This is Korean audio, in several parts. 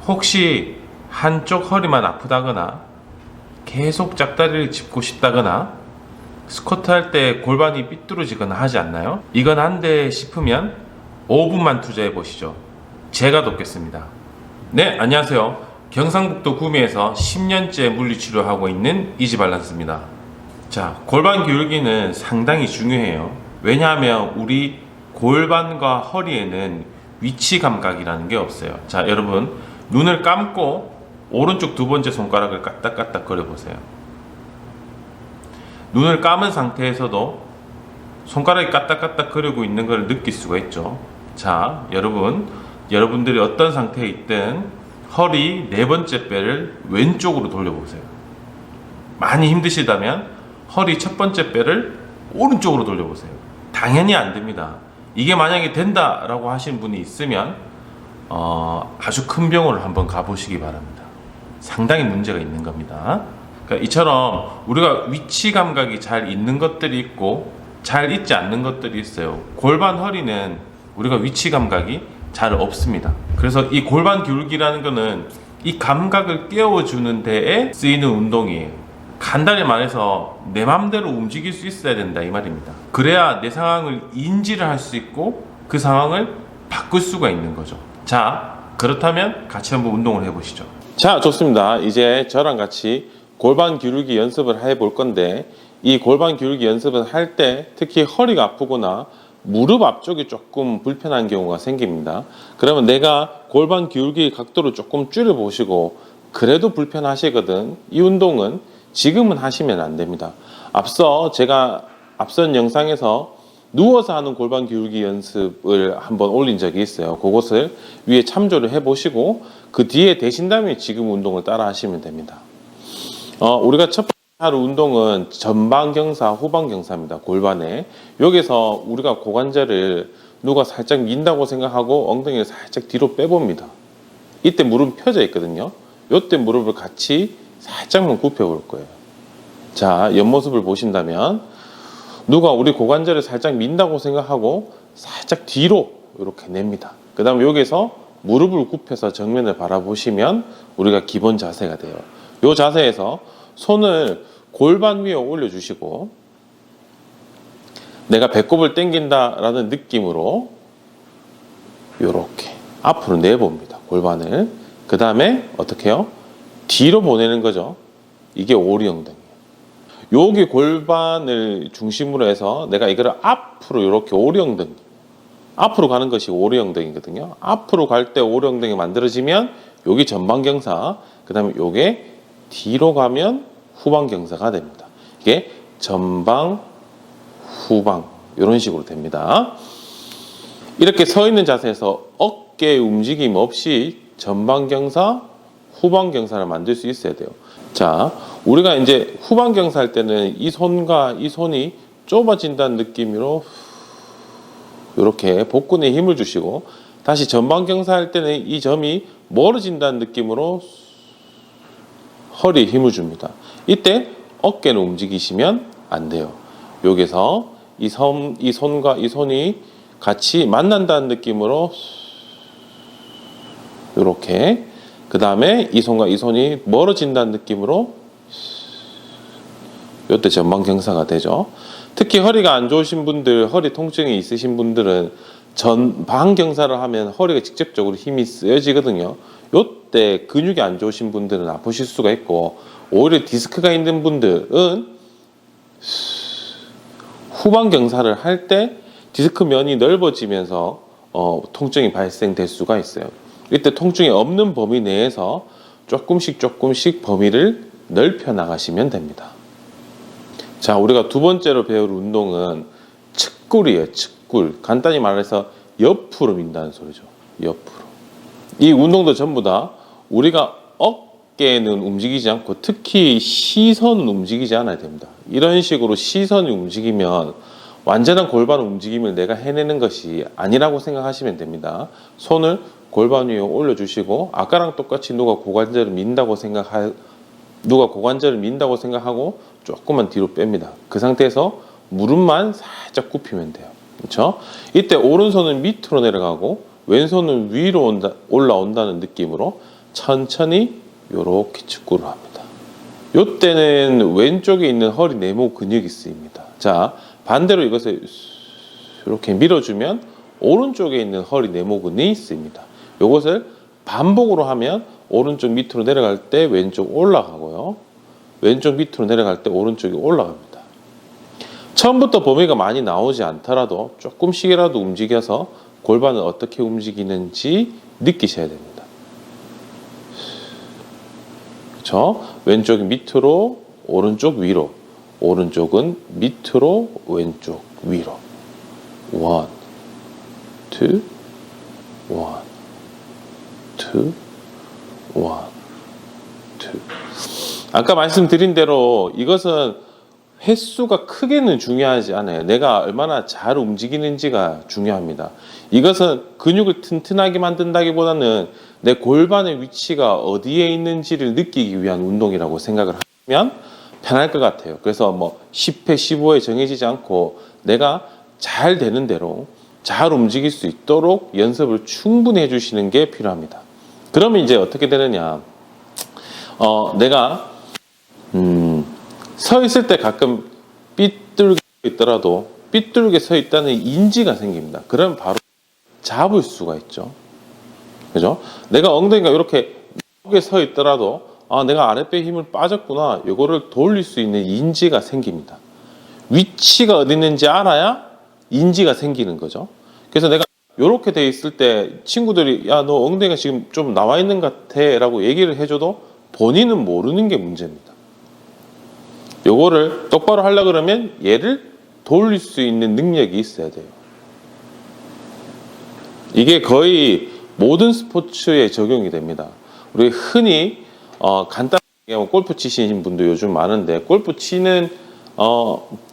혹시 한쪽 허리만 아프다거나 계속 짝다리를 짚고 싶다거나 스쿼트 할 때 골반이 삐뚤어지거나 하지 않나요? 이건 안 돼 싶으면 5분만 투자해 보시죠. 제가 돕겠습니다. 네, 안녕하세요. 경상북도 구미에서 10년째 물리치료하고 있는 이지발란스입니다. 자, 골반 기울기는 상당히 중요해요. 왜냐하면 우리 골반과 허리에는 위치 감각이라는 게 없어요. 자, 여러분 눈을 감고 오른쪽 두 번째 손가락을 까딱까딱 거려 보세요. 눈을 감은 상태에서도 손가락이 까딱까딱 거리고 있는 걸 느낄 수가 있죠. 자, 여러분들이 어떤 상태에 있든 허리 네 번째 뼈를 왼쪽으로 돌려보세요. 많이 힘드시다면 허리 첫 번째 뼈를 오른쪽으로 돌려보세요. 당연히 안 됩니다. 이게 만약에 된다라고 하신 분이 있으면 아주 큰 병원을 한번 가보시기 바랍니다. 상당히 문제가 있는 겁니다. 그러니까 이처럼 우리가 위치 감각이 잘 있는 것들이 있고 잘 있지 않는 것들이 있어요. 골반 허리는 우리가 위치 감각이 잘 없습니다. 그래서 이 골반 기울기라는 거는 이 감각을 깨워주는 데에 쓰이는 운동이에요. 간단히 말해서 내 맘대로 움직일 수 있어야 된다 이 말입니다. 그래야 내 상황을 인지를 할 수 있고 그 상황을 바꿀 수가 있는 거죠. 자, 그렇다면 같이 한번 운동을 해보시죠. 자, 좋습니다. 이제 저랑 같이 골반 기울기 연습을 해볼 건데, 이 골반 기울기 연습을 할 때 특히 허리가 아프거나 무릎 앞쪽이 조금 불편한 경우가 생깁니다. 그러면 내가 골반 기울기 각도를 조금 줄여 보시고 그래도 불편하시거든, 이 운동은 지금은 하시면 안 됩니다. 앞선 영상에서 누워서 하는 골반 기울기 연습을 한번 올린 적이 있어요. 그것을 위에 참조를 해 보시고 그 뒤에 되신 다음에 지금 운동을 따라 하시면 됩니다. 우리가 첫 번째 할 운동은 전방경사, 후방경사입니다. 골반에. 여기서 우리가 고관절을 누가 살짝 민다고 생각하고 엉덩이를 살짝 뒤로 빼봅니다. 이때 무릎 펴져 있거든요. 이때 무릎을 같이 살짝만 굽혀 볼 거예요. 자, 옆모습을 보신다면 누가 우리 고관절을 살짝 민다고 생각하고 살짝 뒤로 이렇게 냅니다. 그 다음에 여기서 무릎을 굽혀서 정면을 바라보시면 우리가 기본 자세가 돼요. 이 자세에서 손을 골반 위에 올려주시고 내가 배꼽을 당긴다라는 느낌으로 이렇게 앞으로 내봅니다. 골반을. 그 다음에 어떻게 해요? 뒤로 보내는 거죠. 이게 오리엉덩이에요. 여기 골반을 중심으로 해서 내가 이거를 앞으로 이렇게 오리엉덩이, 앞으로 가는 것이 오리엉덩이거든요. 앞으로 갈 때 오리엉덩이 만들어지면 여기 전방경사, 그 다음에 요게 뒤로 가면 후방경사가 됩니다. 이게 전방, 후방 이런 식으로 됩니다. 이렇게 서 있는 자세에서 어깨 움직임 없이 전방경사, 후방경사를 만들 수 있어야 돼요. 자, 우리가 이제 후방경사 할 때는 이 손과 이 손이 좁아진다는 느낌으로 이렇게 복근에 힘을 주시고, 다시 전방경사 할 때는 이 점이 멀어진다는 느낌으로 허리에 힘을 줍니다. 이때 어깨는 움직이시면 안 돼요. 여기서 이 손과 이 손이 같이 만난다는 느낌으로 이렇게, 그 다음에 이 손과 이 손이 멀어진다는 느낌으로 이때 전방경사가 되죠. 특히 허리가 안 좋으신 분들, 허리 통증이 있으신 분들은 전방경사를 하면 허리가 직접적으로 힘이 쓰여지거든요. 이때 근육이 안 좋으신 분들은 아프실 수가 있고, 오히려 디스크가 있는 분들은 후방경사를 할 때 디스크 면이 넓어지면서 통증이 발생될 수가 있어요. 이때 통증이 없는 범위 내에서 조금씩 범위를 넓혀 나가시면 됩니다. 자, 우리가 두 번째로 배울 운동은 측굴이에요. 측굴. 간단히 말해서 옆으로 민다는 소리죠. 옆으로. 이 운동도 전부 다 우리가 어깨는 움직이지 않고 특히 시선은 움직이지 않아야 됩니다. 이런 식으로 시선이 움직이면 완전한 골반 움직임을 내가 해내는 것이 아니라고 생각하시면 됩니다. 손을 골반 위에 올려주시고, 아까랑 똑같이 누가 고관절을 민다고 생각하고 조금만 뒤로 뺍니다. 그 상태에서 무릎만 살짝 굽히면 돼요. 그렇죠? 이때 오른손은 밑으로 내려가고 왼손은 위로 올라온다는 느낌으로 천천히 이렇게 축구를 합니다. 이때는 왼쪽에 있는 허리 네모 근육이 쓰입니다. 자, 반대로 이것을 이렇게 밀어주면 오른쪽에 있는 허리 네모 근육이 쓰입니다. 이것을 반복으로 하면 오른쪽 밑으로 내려갈 때 왼쪽 올라가고요. 왼쪽 밑으로 내려갈 때 오른쪽이 올라갑니다. 처음부터 범위가 많이 나오지 않더라도 조금씩이라도 움직여서 골반을 어떻게 움직이는지 느끼셔야 됩니다. 그렇죠? 왼쪽이 밑으로, 오른쪽 위로, 오른쪽은 밑으로, 왼쪽 위로. 1, 2, 1, 2, 1, 2. 아까 말씀드린 대로 이것은 횟수가 크게는 중요하지 않아요. 내가 얼마나 잘 움직이는지가 중요합니다. 이것은 근육을 튼튼하게 만든다기보다는 내 골반의 위치가 어디에 있는지를 느끼기 위한 운동이라고 생각을 하면 편할 것 같아요. 그래서 뭐 10회, 15회 정해지지 않고 내가 잘 되는 대로 잘 움직일 수 있도록 연습을 충분히 해주시는 게 필요합니다. 그러면 이제 어떻게 되느냐? 내가 서 있을 때 가끔 삐뚤게 서 있더라도 삐뚤게 서 있다는 인지가 생깁니다. 그러면 바로 잡을 수가 있죠. 그죠? 내가 엉덩이가 이렇게 높게 서 있더라도 내가 아랫배 힘을 빠졌구나. 이거를 돌릴 수 있는 인지가 생깁니다. 위치가 어디 있는지 알아야 인지가 생기는 거죠. 그래서 내가 이렇게 돼 있을 때 친구들이 야, 너 엉덩이가 지금 좀 나와 있는 것 같아 라고 얘기를 해줘도 본인은 모르는 게 문제입니다. 요거를 똑바로 하려고 그러면 얘를 돌릴 수 있는 능력이 있어야 돼요. 이게 거의 모든 스포츠에 적용이 됩니다. 우리 흔히 간단하게 골프 치시는 분도 요즘 많은데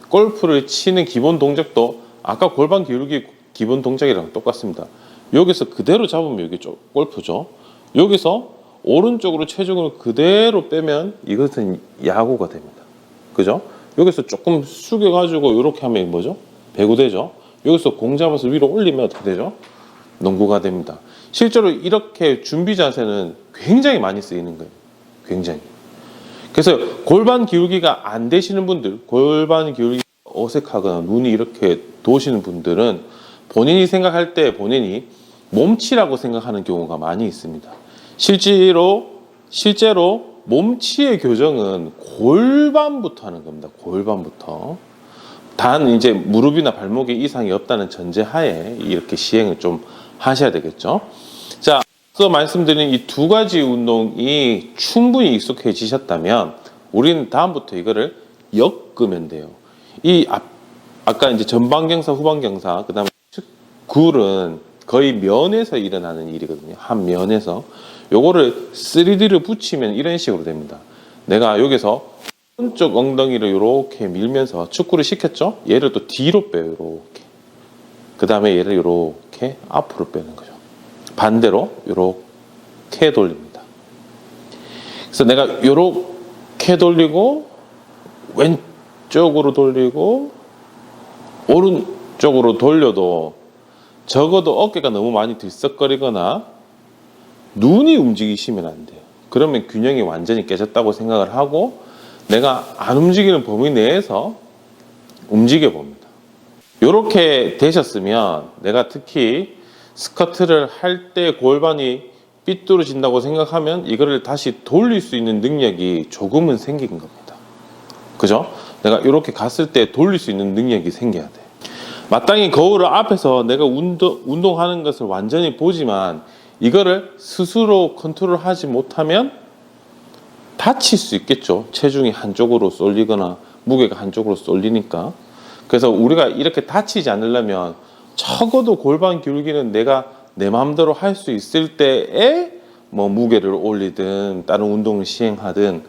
골프를 치는 기본 동작도 아까 골반 기울기 기본 동작이랑 똑같습니다. 여기서 그대로 잡으면 여기 골프죠. 여기서 오른쪽으로 체중을 그대로 빼면 이것은 야구가 됩니다. 그죠? 여기서 조금 숙여가지고 이렇게 하면 뭐죠? 배구되죠. 여기서 공 잡아서 위로 올리면 어떻게 되죠? 농구가 됩니다. 실제로 이렇게 준비 자세는 굉장히 많이 쓰이는 거예요. 굉장히. 그래서 골반 기울기가 안 되시는 분들, 골반 기울기 어색하거나 눈이 이렇게 도시는 분들은 본인이 생각할 때 본인이 몸치라고 생각하는 경우가 많이 있습니다. 실제로 몸치의 교정은 골반부터 하는 겁니다. 골반부터. 단 이제 무릎이나 발목에 이상이 없다는 전제하에 이렇게 시행을 좀 하셔야 되겠죠. 자, 앞서 말씀드린 이 두 가지 운동이 충분히 익숙해지셨다면 우리는 다음부터 이거를 엮으면 돼요. 아까 이제 전방경사, 후방경사, 그 다음에 굴은 거의 면에서 일어나는 일이거든요. 한 면에서. 요거를 3D를 붙이면 이런 식으로 됩니다. 내가 여기서 오른쪽 엉덩이를 이렇게 밀면서 축구를 시켰죠? 얘를 또 뒤로 빼요. 이렇게. 그 다음에 얘를 이렇게 앞으로 빼는 거죠. 반대로 이렇게 돌립니다. 그래서 내가 이렇게 돌리고 왼쪽으로 돌리고 오른쪽으로 돌려도 적어도 어깨가 너무 많이 들썩거리거나 눈이 움직이시면 안 돼요. 그러면 균형이 완전히 깨졌다고 생각을 하고 내가 안 움직이는 범위 내에서 움직여 봅니다. 이렇게 되셨으면 내가 특히 스쿼트를 할 때 골반이 삐뚤어진다고 생각하면 이거를 다시 돌릴 수 있는 능력이 조금은 생긴 겁니다. 그죠? 내가 이렇게 갔을 때 돌릴 수 있는 능력이 생겨야 돼. 마땅히 거울을 앞에서 내가 운동하는 것을 완전히 보지만 이거를 스스로 컨트롤하지 못하면 다칠 수 있겠죠. 체중이 한쪽으로 쏠리거나 무게가 한쪽으로 쏠리니까. 그래서 우리가 이렇게 다치지 않으려면 적어도 골반 기울기는 내가 내 마음대로 할 수 있을 때에 뭐 무게를 올리든 다른 운동을 시행하든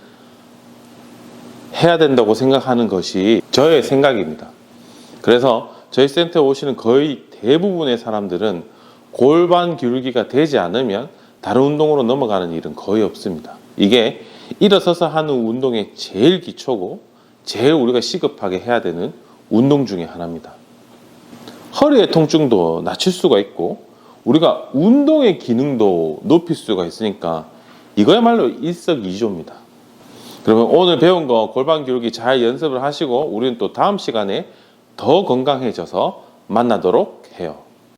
해야 된다고 생각하는 것이 저의 생각입니다. 그래서 저희 센터에 오시는 거의 대부분의 사람들은 골반 기울기가 되지 않으면 다른 운동으로 넘어가는 일은 거의 없습니다. 이게 일어서서 하는 운동의 제일 기초고 제일 우리가 시급하게 해야 되는 운동 중에 하나입니다. 허리의 통증도 낮출 수가 있고 우리가 운동의 기능도 높일 수가 있으니까 이거야말로 일석이조입니다. 그러면 오늘 배운 거 골반 기울기 잘 연습을 하시고 우리는 또 다음 시간에 더 건강해져서 만나도록 해요.